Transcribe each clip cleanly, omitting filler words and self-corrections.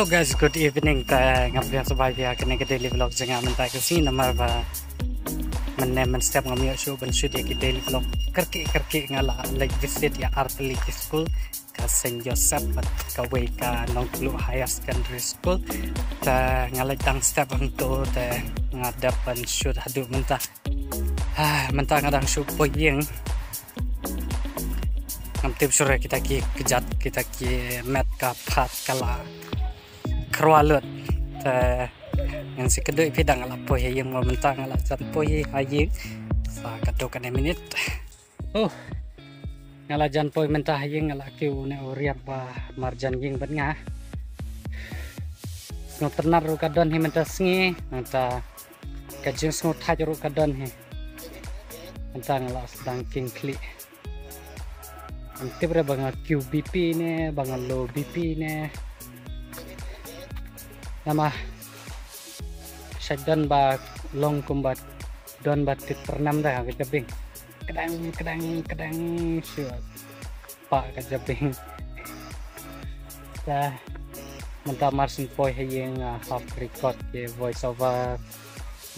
guys, good evening. Ta ngapian sabay dia kene ke daily vlog jangan mentai ke sini nama ba men step ngamio show ben shoot ya ke daily vlog kerki ngala like visit ya art league school ka Saint Joseph ka way ka nong tulu higher secondary school ta ngala tang step untuk ta ngadap ben shoot hadu mentah ngadang shoot poyeng tip sore kita ki kejat kita ki met ka phat kala kerwalut yang si kedua pidang ala poy yang mentang ala jan poy ayi sa kadokan minit ngala jan poy mentah yang ala kiu ne oriap ba marjan ging ban nga no tenar ru kadon hi mentah sngi nanta kajing sngo thaj ru kadon hi mentang ala sedang king kli Antip re bang QBP ne, bang low BP ne. Nama shutdown ba long kumbat don bat ternam dah ke jabing. Kadang sure. Pak ke jabing. Dah mentah marsin poi yang half record ke voice over.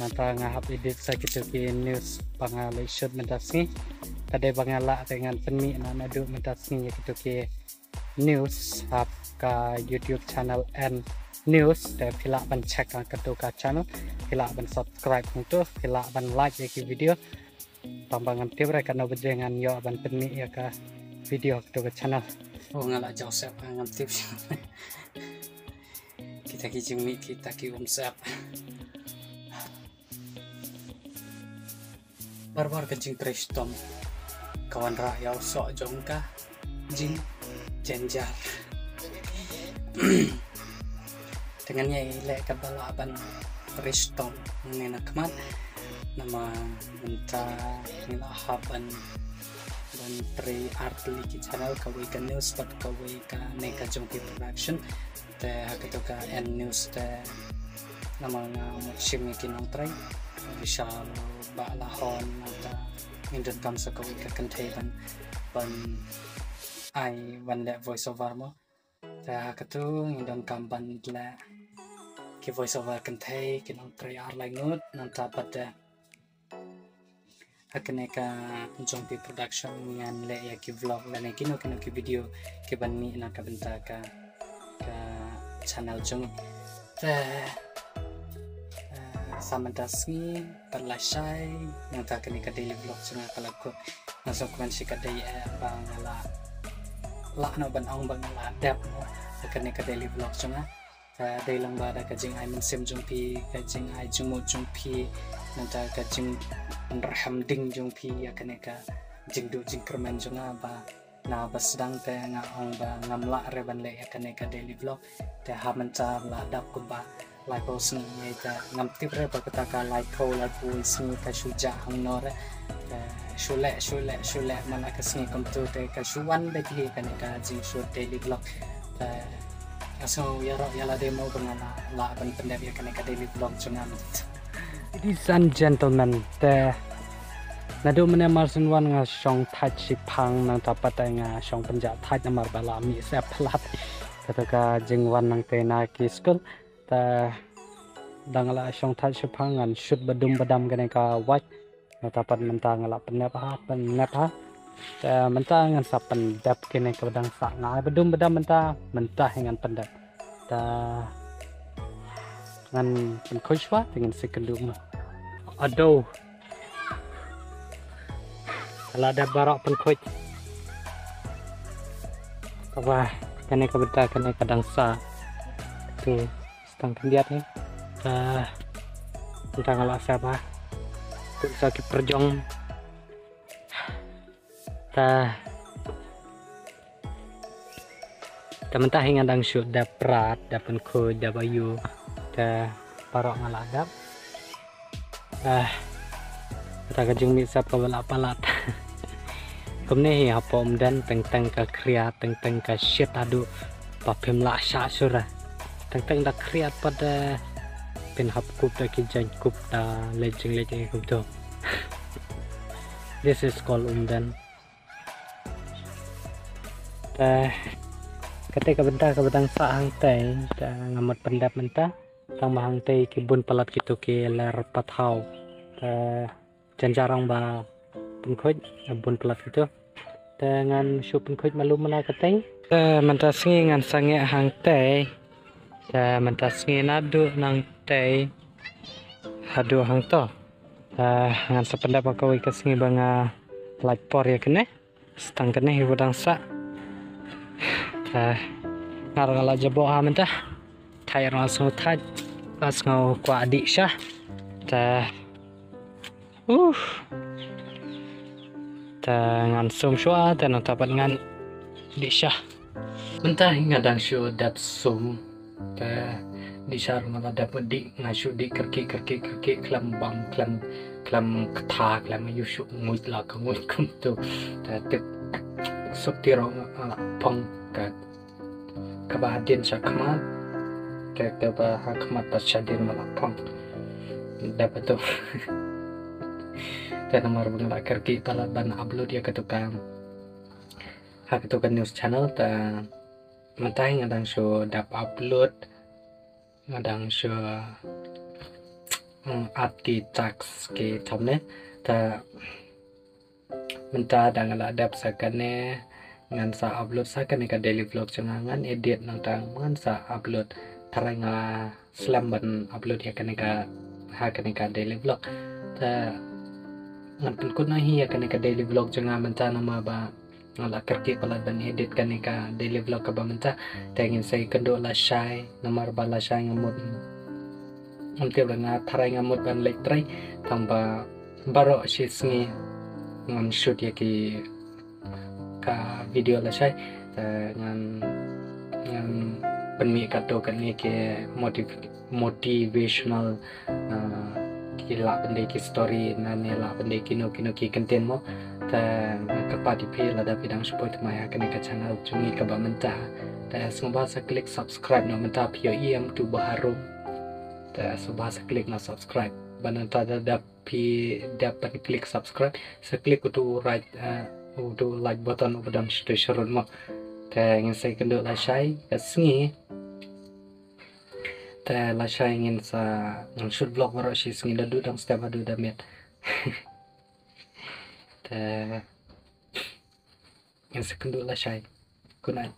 Mentah ngahap edit sakit ke news pangalai shoot mentah sini. Tadi bangala dengan penmi na duk mentas ni gitu ke news ka YouTube channel and news de pila ban check ka ka channel pila ban subscribe untuk pila ban like ke video pambangan tibra kana bejengan yo ban penmi ya ka video ke channel ngala Joseph ngam tips kita ki jingmi kita ki umsap barbar kencing tristom kawan rakyat sok jongka jing jenjar dengannya ile kebalaban Preston nena kemat nama minta nilahaban dan tri artli channel kawai ka news pat kawai ka neka jongki production te hakito and news te nama nga shimi kinong try bisa balahon atau Indon kam sa kawai ka kantay ban ay ban le voice over mo ta katu indon kam ban le ki voice over kantay kinong try arlay ngut nang tapat akane ka jongpi production yan le ya ki vlog le ne kino ki video ki ban ni na ka benta ka channel jong samantasni terlasai yang tak kini ka daily vlog cuma kalau ko masuk si ka day bang la no ban ong bang la dap kini ka daily vlog cuma day lang bada ka jing ay mensim jumpi ka jing ay jumpi nanta ka jing raham ding jumpi ya kini ka jing do jing kerman cuma ba na basdang te nga ong ba ngamla re ban le ya kini ka daily vlog te ha menta la dap ko ba like post ni ta ngam tip re ba kata ka like ko like voice ni ka shuja hang no re shule mana ka sni kom tu te ka shuwan de ki ka ne ka jing shoot daily vlog ta aso yala demo bangala la ban pendek ya ka ne ka daily vlog chungan ladies and gentlemen te nadu mene marsin wan nga shong thai chi phang nang ta patay nga shong panja thai namar bala mi se plat kata ka jing wan nang te na ki school ta dangala shong thai chupangan shoot badum badam gane ka wat tapat mentang ngala penep ha ta mentang ngan sapen dap kene ka badang sa ngai badum badam mentah ngan pendap ta ngan pen coachwa dengan sekendum aduh kalau ada barok pen coach apa kene ka beta kene kadang sa tu tangkan dia ni kita ngalak siapa untuk sakit perjong mentah hingga dang shoot dah prat dapat ko dah bayu parok ngalak dap kita kajung misap ke balap palat kemne hi apa dan teng ka kriya teng ka shit adu papem la sha surah teng dak kriat pada pen hap kup da ki jan kup da lejeng kup to this is called umdan ketika bentar ke betang sa hang tei ngamut pendap mentah tang hang tei kibun palat gitu ke ler patau jan jarang ba penkhoj bun pelat gitu dengan su penkhoj malu mana keteng mentah singi ngan sange hang tei mentah singi nadu nang tei hadu hang to ngan sependap aku ikas singi banga like por ya kene setang kene hibu dangsa ngarang ala jabo ha mentah thai langsung thai pas ngau kwa adik syah ngan sum shua dan tapat ngan di syah mentah ngadang syu dat sum di syar malah dapat di ngasu di kerki klam bang klam ketha klam yushu nguit la ka nguit kum tu tip subtiro pong ka bahadin sa khamat ka ba khamat pasyadin malah pong dapat tu dan nomor bengla kerki pala ban upload ya ketukang news channel mentai ngadang show dap upload ngadang show arti tax ke thamne menta dang ala dap sakane ngan sa upload sakane ka daily vlog cengangan edit nang ngan sa upload taranga slam ban upload ya kane ka daily vlog ngan kun nahi ya kane ka daily vlog cenga menta nama ba ngala kerki pala dan edit kane ka daily vlog ka ba menta tengin say kendo la shy namar bala shy ngamut until nga taray ngamut ban like try tamba baro shisngi ngam shoot ya ki ka video la shy ngan penmi kato kane ke motivational la bende ki story nane la bende kino ki content mo kapati phi la da bidang support maya kane ka channel chungi ka ba menta semua sa klik subscribe no menta pio em tu baharum semua sa klik na subscribe bananta da pi dapat klik subscribe sa klik utu right utu like button ubadam station mo ingin saya kendo la shai kasngi la shai ingin sa shoot vlog baru sih singi dadu dang setiap adu damet ingin saya kendo la shai kunai